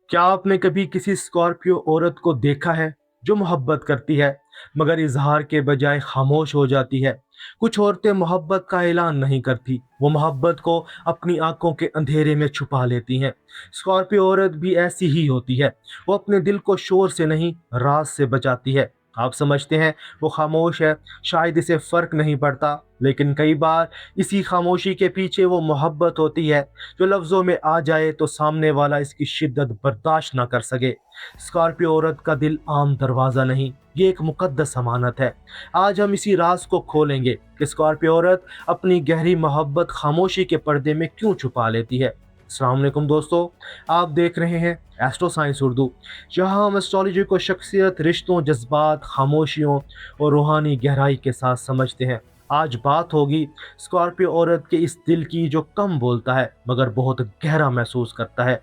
क्या आपने कभी किसी स्कॉर्पियो औरत को देखा है जो मोहब्बत करती है मगर इजहार के बजाय खामोश हो जाती है? कुछ औरतें मोहब्बत का ऐलान नहीं करती, वो मोहब्बत को अपनी आंखों के अंधेरे में छुपा लेती हैं। स्कॉर्पियो औरत भी ऐसी ही होती है। वो अपने दिल को शोर से नहीं, राज से बचाती है। आप समझते हैं वो खामोश है, शायद इसे फर्क नहीं पड़ता, लेकिन कई बार इसी खामोशी के पीछे वो मोहब्बत होती है जो लफ्ज़ों में आ जाए तो सामने वाला इसकी शिद्दत बर्दाश्त ना कर सके। स्कॉर्पियो औरत का दिल आम दरवाज़ा नहीं, ये एक मुकद्दस अमानत है। आज हम इसी राज को खोलेंगे कि स्कॉर्पियो औरत अपनी गहरी मोहब्बत खामोशी के पर्दे में क्यों छुपा लेती है। अस्सलाम वालेकुम दोस्तों, आप देख रहे हैं एस्ट्रो साइंस उर्दू, जहां हम एस्ट्रोलॉजी को शख्सियत, रिश्तों, जज्बात, खामोशियों और रूहानी गहराई के साथ समझते हैं। आज बात होगी स्कॉर्पियो औरत के इस दिल की जो कम बोलता है मगर बहुत गहरा महसूस करता है।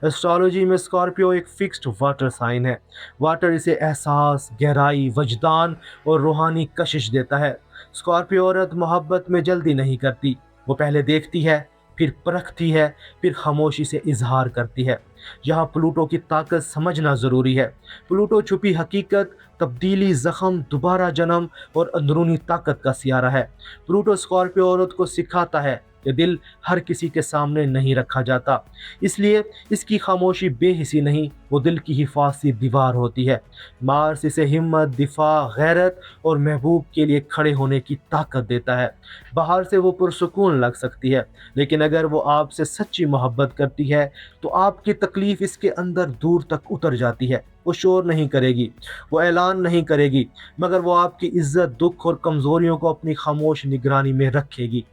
एस्ट्रोलॉजी में स्कॉर्पियो एक फिक्स्ड वाटर साइन है। वाटर इसे एहसास, गहराई, वजदान और रूहानी कशिश देता है। स्कॉर्पियो औरत मोहब्बत में जल्दी नहीं करती, वो पहले देखती है, फिर परखती है, फिर खामोशी से इजहार करती है। यहाँ प्लूटो की ताकत समझना ज़रूरी है। प्लूटो छुपी हकीकत, तब्दीली, ज़ख्म, दोबारा जन्म और अंदरूनी ताकत का सियारा है। प्लूटो स्कॉर्पियो औरत को सिखाता है कि दिल हर किसी के सामने नहीं रखा जाता, इसलिए इसकी खामोशी बेहिसी नहीं, वो दिल की हिफाजती दीवार होती है। मार्स इसे हिम्मत, दिफा, गैरत और महबूब के लिए खड़े होने की ताकत देता है। बाहर से वो पुरसुकून लग सकती है, लेकिन अगर वो आपसे सच्ची मोहब्बत करती है तो आपकी तकलीफ इसके अंदर दूर तक उतर जाती है। वो शोर नहीं करेगी, वो ऐलान नहीं करेगी, मगर वो आपकी इज्जत, दुख और कमज़ोरियों को अपनी खामोश निगरानी में रखेगी।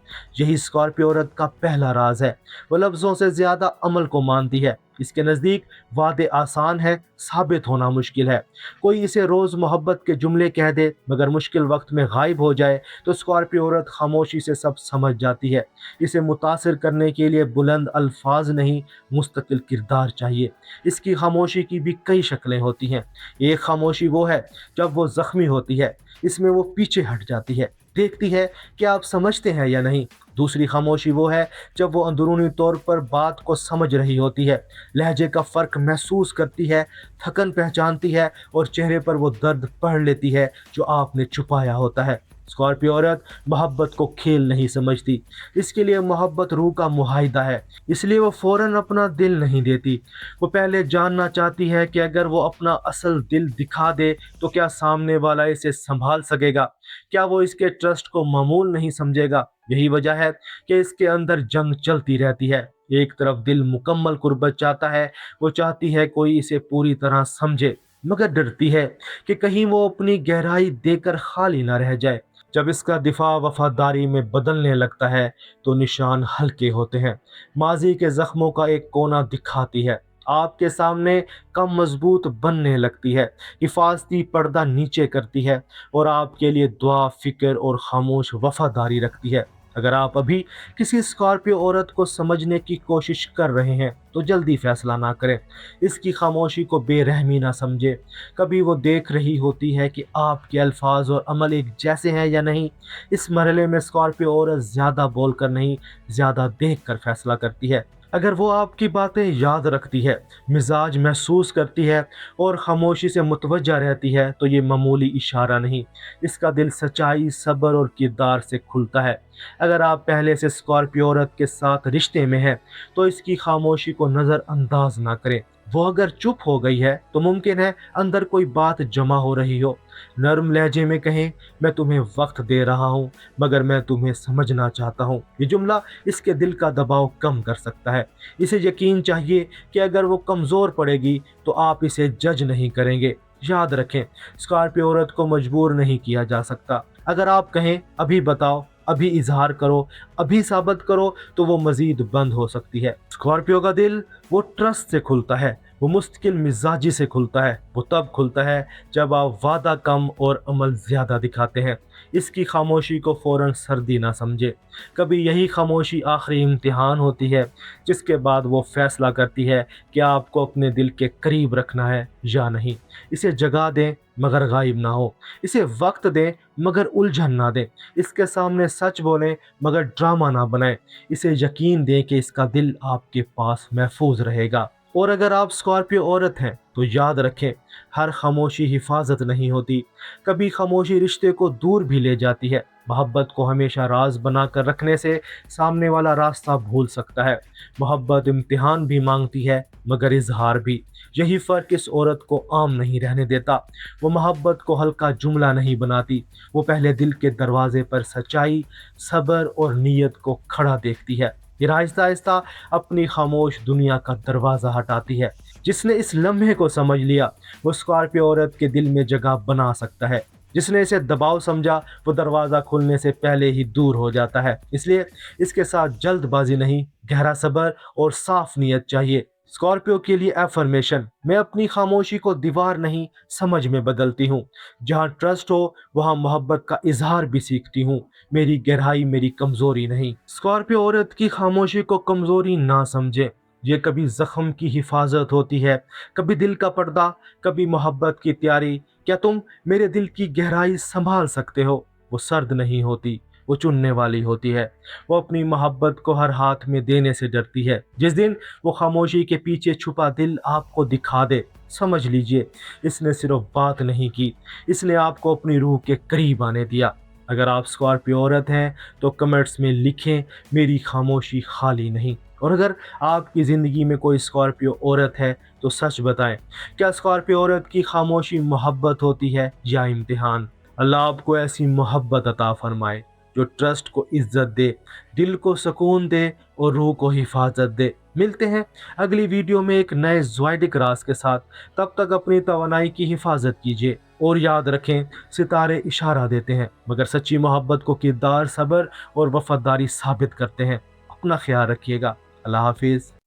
यही स्कॉर्पियो औरत का पहला राज है। वो लफ्ज़ों से ज़्यादा अमल को मानती है। इसके नज़दीक वादे आसान है, साबित होना मुश्किल है। कोई इसे रोज़ मोहब्बत के जुमले कह दे मगर मुश्किल वक्त में गायब हो जाए तो स्कॉर्पियो औरत खामोशी से सब समझ जाती है। इसे मुतासिर करने के लिए बुलंद अल्फाज नहीं, मुस्तकिल किरदार चाहिए। इसकी खामोशी की भी कई शक्लें होती हैं। एक खामोशी वो है जब वो ज़ख्मी होती है, इसमें वो पीछे हट जाती है, देखती है कि आप समझते हैं या नहीं। दूसरी खामोशी वो है जब वो अंदरूनी तौर पर बात को समझ रही होती है, लहजे का फ़र्क महसूस करती है, थकन पहचानती है और चेहरे पर वो दर्द पढ़ लेती है जो आपने छुपाया होता है। स्कॉर्पियो औरत मोहब्बत को खेल नहीं समझती, इसके लिए मोहब्बत रूह का मुआहिदा है, इसलिए वो फ़ौरन अपना दिल नहीं देती। वो पहले जानना चाहती है कि अगर वो अपना असल दिल दिखा दे तो क्या सामने वाला इसे संभाल सकेगा, क्या वो इसके ट्रस्ट को मामूल नहीं समझेगा। यही वजह है कि इसके अंदर जंग चलती रहती है। एक तरफ दिल मुकम्मल कुर्बत चाहता है, वो चाहती है कोई इसे पूरी तरह समझे, मगर डरती है कि कहीं वो अपनी गहराई देकर खाली ना रह जाए। जब इसका दिफा वफादारी में बदलने लगता है तो निशान हल्के होते हैं। माजी के जख्मों का एक कोना दिखाती है, आपके सामने कम मजबूत बनने लगती है, हिफाजती पर्दा नीचे करती है और आपके लिए दुआ, फिक्र और खामोश वफादारी रखती है। अगर आप अभी किसी स्कॉर्पियो औरत को समझने की कोशिश कर रहे हैं तो जल्दी फैसला ना करें, इसकी खामोशी को बेरहमी ना समझे। कभी वो देख रही होती है कि आपके अल्फाज और अमल एक जैसे हैं या नहीं। इस मरहले में स्कॉर्पियो औरत ज़्यादा बोलकर नहीं, ज़्यादा देख कर फैसला करती है। अगर वो आपकी बातें याद रखती है, मिजाज महसूस करती है और खामोशी से मुतवज्जा रहती है तो ये मामूली इशारा नहीं, इसका दिल सच्चाई, सब्र और किरदार से खुलता है। अगर आप पहले से स्कॉर्पियो औरत के साथ रिश्ते में हैं तो इसकी खामोशी को नज़रअंदाज ना करें। वो अगर चुप हो गई है तो मुमकिन है अंदर कोई बात जमा हो रही हो। नरम लहजे में कहें, मैं तुम्हें वक्त दे रहा हूँ मगर मैं तुम्हें समझना चाहता हूँ। ये जुमला इसके दिल का दबाव कम कर सकता है। इसे यकीन चाहिए कि अगर वो कमज़ोर पड़ेगी तो आप इसे जज नहीं करेंगे। याद रखें, स्कॉर्पियो औरत को मजबूर नहीं किया जा सकता। अगर आप कहें अभी बताओ, अभी इजहार करो, अभी साबित करो, तो वो मजीद बंद हो सकती है। स्कॉर्पियो का दिल वो ट्रस्ट से खुलता है, वो मुस्तकिल मिजाजी से खुलता है, वो तब खुलता है जब आप वादा कम और अमल ज़्यादा दिखाते हैं। इसकी खामोशी को फ़ौरन सर्दी ना समझे, कभी यही खामोशी आखिरी इम्तिहान होती है जिसके बाद वो फैसला करती है कि आपको अपने दिल के करीब रखना है या नहीं। इसे जगा दें मगर गायब ना हो, इसे वक्त दें मगर उलझन ना दें, इसके सामने सच बोलें मगर ड्रामा ना बनाएं। इसे यकीन दें कि इसका दिल आपके पास महफूज रहेगा। اور اگر آپ اسکارپیو عورت ہیں تو یاد رکھیں، ہر خاموشی حفاظت نہیں ہوتی، کبھی خاموشی رشتے کو دور بھی لے جاتی ہے۔ محبت کو ہمیشہ راز بنا کر رکھنے سے سامنے والا راستہ بھول سکتا ہے۔ محبت امتحان بھی مانگتی ہے مگر اظہار بھی۔ یہی فرق اس عورت کو عام نہیں رہنے دیتا۔ وہ محبت کو ہلکا جملہ نہیں بناتی، وہ پہلے دل کے دروازے پر سچائی، صبر اور نیت کو کھڑا دیکھتی ہے، پھر آہستہ آہستہ اپنی خاموش دنیا کا دروازہ ہٹاتی ہے۔ جس نے اس لمحے کو سمجھ لیا وہ اسکارپیو عورت کے دل میں جگہ بنا سکتا ہے، جس نے اسے دباؤ سمجھا وہ دروازہ کھلنے سے پہلے ہی دور ہو جاتا ہے۔ اس لیے اس کے ساتھ جلد بازی نہیں، گہرا صبر اور صاف نیت چاہیے۔ اسکارپیو کے لیے افرمیشن: میں اپنی خاموشی کو دیوار نہیں سمجھ میں بدلتی ہوں۔ جہاں ٹرسٹ ہو وہاں محبت کا اظہار بھی سیکھتی ہوں۔ میری گہرائی میری کمزوری نہیں۔ اسکارپیو عورت کی خاموشی کو کمزوری نہ سمجھے، یہ کبھی زخم کی حفاظت ہوتی ہے، کبھی دل کا پردہ، کبھی محبت کی تیاری۔ کیا تم میرے دل کی گہرائی سنبھال سکتے ہو؟ وہ سرد نہیں ہوتی، وہ چننے والی ہوتی ہے۔ وہ اپنی محبت کو ہر ہاتھ میں دینے سے ڈرتی ہے۔ جس دن وہ خاموشی کے پیچھے چھپا دل آپ کو دکھا دے، سمجھ لیجئے اس نے صرف بات نہیں کی، اس نے آپ کو اپنی روح کے قریب آنے دیا۔ اگر آپ اسکارپیو عورت ہیں تو کمنٹس میں لکھیں میری خاموشی خالی نہیں۔ اور اگر آپ کی زندگی میں کوئی اسکارپیو عورت ہے تو سچ بتائیں، کیا اسکارپیو عورت کی خاموشی محبت ہوتی ہے یا امتحان؟ اللہ آپ کو ایسی محبت عطا فرمائے جو ٹرسٹ کو عزت دے، دل کو سکون دے اور روح کو حفاظت دے۔ ملتے ہیں اگلی ویڈیو میں ایک نئے زوائڈک راز کے ساتھ۔ تب تک اپنی توانائی کی حفاظت کیجیے اور یاد رکھیں ستارے اشارہ دیتے ہیں مگر سچی محبت کو کردار، صبر اور وفاداری ثابت کرتے ہیں۔ اپنا خیال رکھیے گا۔ اللہ حافظ۔